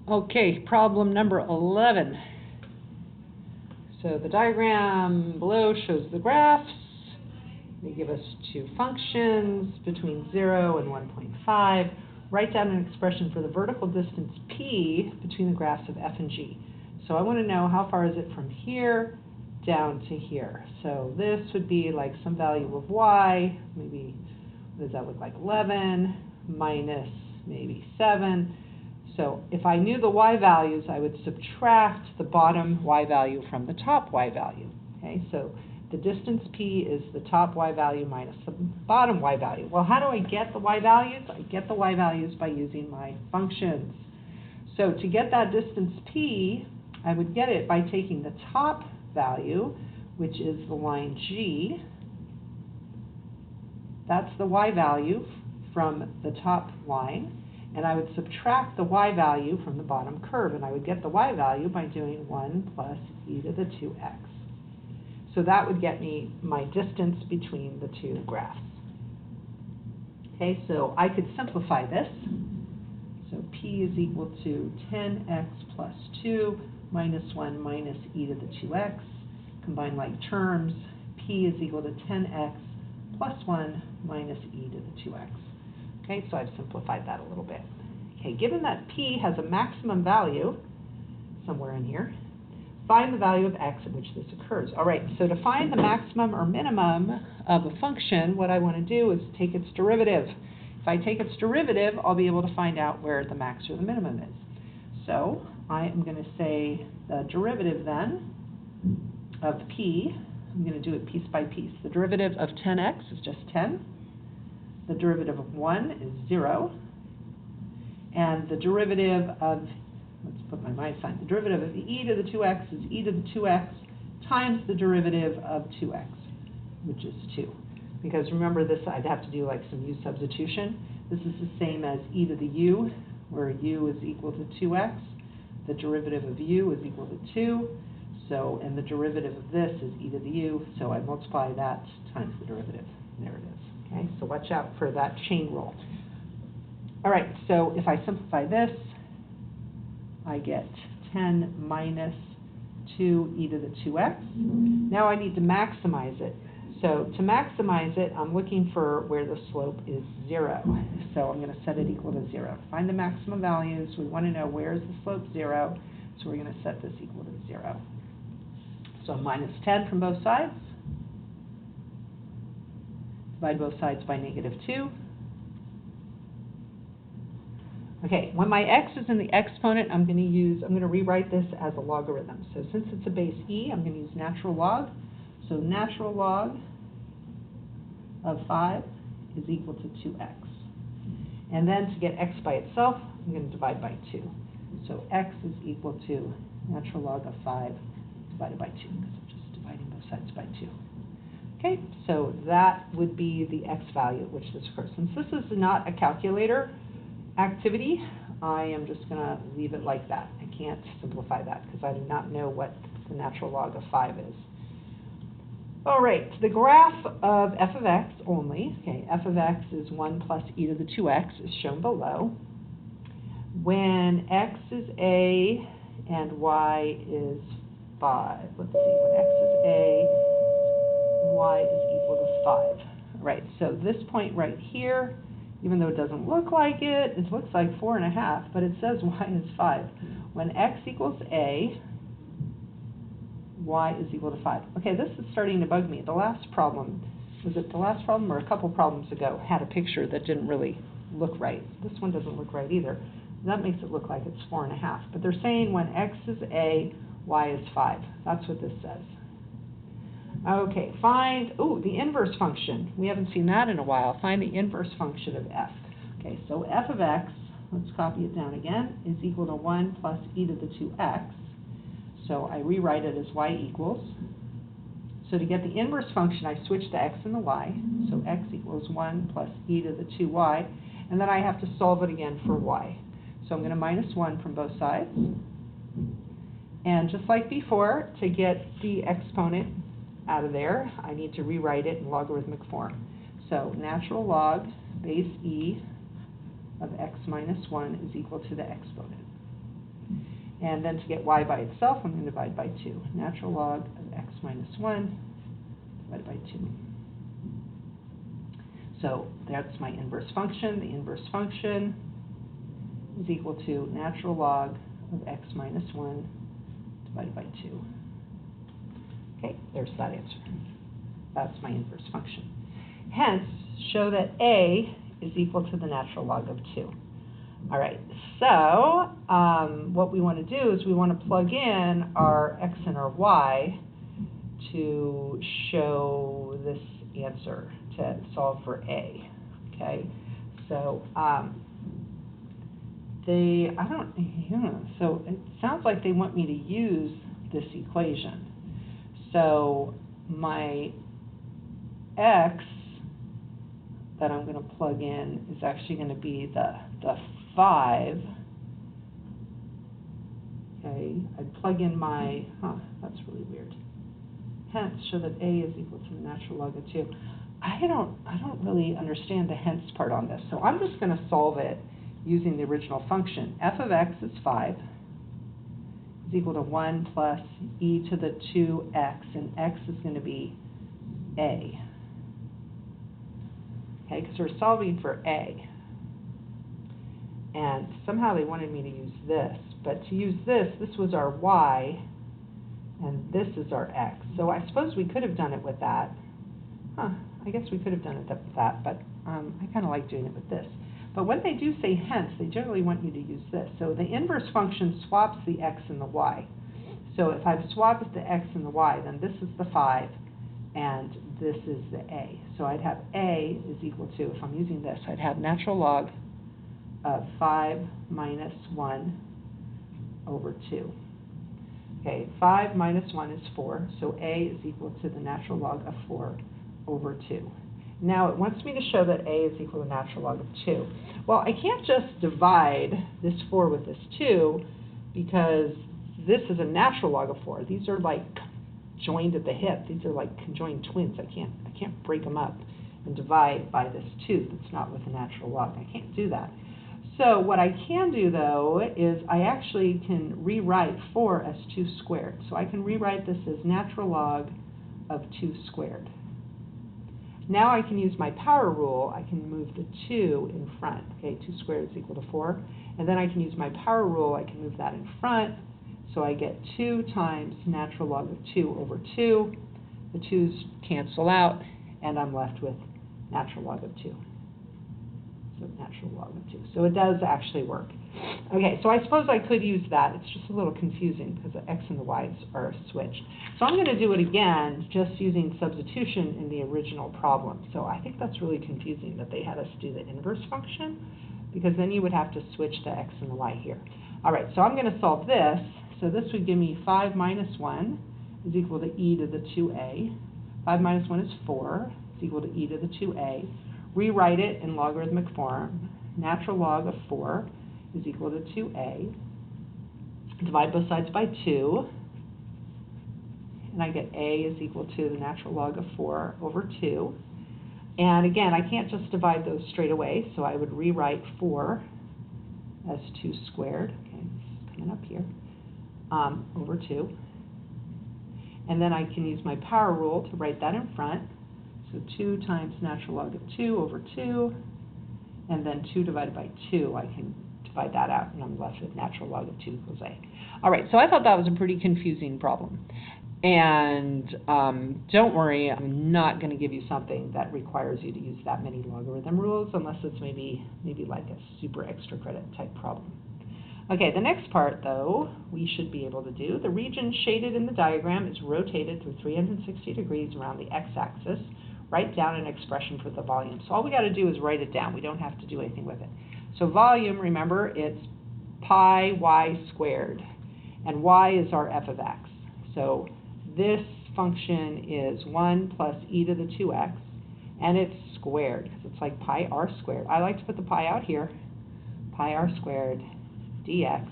Okay, problem number 11. So the diagram below shows the graphs. They give us two functions between 0 and 1.5. Write down an expression for the vertical distance p between the graphs of f and g. So I want to know how far is it from here down to here. So this would be like some value of y, maybe, what does that look like, 11 minus maybe 7. So if I knew the y values, I would subtract the bottom y value from the top y value. Okay, so the distance p is the top y value minus the bottom y value. Well, how do I get the y values? I get the y values by using my functions. So to get that distance p, I would get it by taking the top value, which is the line g. That's the y value from the top line. And I would subtract the y value from the bottom curve, and I would get the y value by doing 1 plus e to the 2x. So that would get me my distance between the two graphs. Okay, so I could simplify this. So p is equal to 10x plus 2 minus 1 minus e to the 2x. Combine like terms, p is equal to 10x plus 1 minus e to the 2x. Okay, so I've simplified that a little bit. Okay, given that p has a maximum value somewhere in here, find the value of x at which this occurs. All right, so to find the maximum or minimum of a function, what I want to do is take its derivative. If I take its derivative, I'll be able to find out where the max or the minimum is. So I am going to say the derivative then of p, I'm going to do it piece by piece. The derivative of 10x is just 10. The derivative of 1 is 0. And the derivative of, let's put my minus sign, the derivative of e to the 2x is e to the 2x times the derivative of 2x, which is 2. Because remember this, I'd have to do like some u substitution. This is the same as e to the u, where u is equal to 2x. The derivative of u is equal to 2. So, and the derivative of this is e to the u, so I multiply that times the derivative. There it is. Okay, so watch out for that chain rule. All right, so if I simplify this, I get 10 minus 2 e to the 2x. Now I need to maximize it. So to maximize it, I'm looking for where the slope is 0. So I'm going to set it equal to 0. Find the maximum values. We want to know where is the slope 0, so we're going to set this equal to 0. So minus 10 from both sides. Divide both sides by negative 2. Okay, when my x is in the exponent, I'm going to rewrite this as a logarithm. So since it's a base e, I'm going to use natural log. So natural log of 5 is equal to 2x. And then to get x by itself, I'm going to divide by 2. So x is equal to natural log of 5 divided by 2, because I'm just dividing both sides by 2. Okay, so that would be the x value at which this occurs. Since this is not a calculator activity, I am just going to leave it like that. I can't simplify that because I do not know what the natural log of 5 is. All right, the graph of f of x only, okay, f of x is 1 plus e to the 2x, is shown below. When x is a and y is 5, let's see, when x is a, y is equal to 5. All right, so this point right here, even though it doesn't look like it, it looks like 4.5, but it says y is 5. When x equals a, y is equal to 5. Okay, this is starting to bug me. The last problem, was it the last problem or a couple problems ago, had a picture that didn't really look right. This one doesn't look right either. That makes it look like it's 4.5. But they're saying when x is a, y is 5. That's what this says. Okay, find, the inverse function. We haven't seen that in a while. Find the inverse function of f. Okay, so f of x, let's copy it down again, is equal to 1 plus e to the 2x. So I rewrite it as y equals. So to get the inverse function, I switch the x and the y. So x equals 1 plus e to the 2y. And then I have to solve it again for y. So I'm going to minus 1 from both sides. And just like before, to get the exponent out of there, I need to rewrite it in logarithmic form. So natural log base e of x minus 1 is equal to the exponent. And then to get y by itself, I'm going to divide by 2. Natural log of x minus 1 divided by 2. So that's my inverse function. The inverse function is equal to natural log of x minus 1 divided by 2. Okay, there's that answer. That's my inverse function. Hence, show that a is equal to the natural log of 2. All right, so what we want to do is we want to plug in our x and our y to show this answer, to solve for a. Okay, so so it sounds like they want me to use this equation. So my x that I'm going to plug in is actually going to be the 5. Okay, I plug in my, that's really weird. Hence, show that a is equal to the natural log of 2. I don't really understand the hence part on this, so I'm just going to solve it using the original function. F of x is 5 is equal to 1 plus e to the 2x, and x is going to be a. Okay, because we're solving for a. And somehow they wanted me to use this, but to use this was our y, and this is our x. So I suppose we could have done it with that. I guess we could have done it with that, but I kind of like doing it with this. But when they do say hence, they generally want you to use this. So the inverse function swaps the x and the y. So if I've swapped the x and the y, then this is the 5, and this is the a. So I'd have a is equal to, if I'm using this, I'd have natural log of 5 minus 1 over 2. Okay, 5 minus 1 is 4, so a is equal to the natural log of 4 over 2. Now it wants me to show that a is equal to the natural log of 2. Well, I can't just divide this 4 with this 2, because this is a natural log of 4. These are like joined at the hip. These are like conjoined twins. I can't break them up and divide by this 2 that's not with a natural log. I can't do that. So what I can do, though, is I actually can rewrite 4 as 2 squared. So I can rewrite this as natural log of 2 squared. Now I can use my power rule. I can move the 2 in front. Okay, 2 squared is equal to 4. And then I can use my power rule. I can move that in front. So I get 2 times natural log of 2 over 2. The 2's cancel out, and I'm left with natural log of 2. So natural log of 2. So it does actually work. Okay, so I suppose I could use that. It's just a little confusing because the x and the y's are switched. So I'm going to do it again, just using substitution in the original problem. So I think that's really confusing that they had us do the inverse function, because then you would have to switch the x and the y here. All right, so I'm going to solve this. So this would give me 5 minus 1 is equal to e to the 2a. 5 minus 1 is 4. It's equal to e to the 2a. Rewrite it in logarithmic form. Natural log of 4 is equal to 2a. Divide both sides by 2. And I get a is equal to the natural log of 4 over 2. And again, I can't just divide those straight away, so I would rewrite 4 as 2 squared. Okay, it's coming up here. Over 2. And then I can use my power rule to write that in front. So 2 times natural log of 2 over 2, and then 2 divided by 2, I can divide that out, and I'm left with natural log of 2 equals a. All right, so I thought that was a pretty confusing problem. And don't worry, I'm not going to give you something that requires you to use that many logarithm rules, unless it's maybe like a super extra credit type problem. Okay, the next part, though, we should be able to do. The region shaded in the diagram is rotated through 360 degrees around the x-axis. Write down an expression for the volume. So all we got to do is write it down. We don't have to do anything with it. So volume, remember, it's pi y squared. And y is our f of x. So this function is 1 plus e to the 2x. And it's squared, because it's like pi r squared. I like to put the pi out here. Pi r squared dx.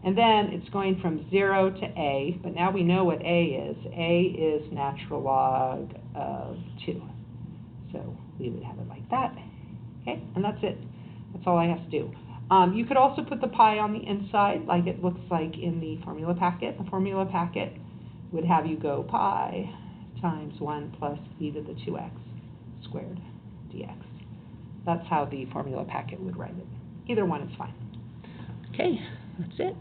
And then it's going from 0 to a, but now we know what a is. A is natural log of 2. So we would have it like that. Okay, and that's it. That's all I have to do. You could also put the pi on the inside, like it looks like in the formula packet. The formula packet would have you go pi times 1 plus e to the 2x squared dx. That's how the formula packet would write it. Either one is fine. Okay, that's it.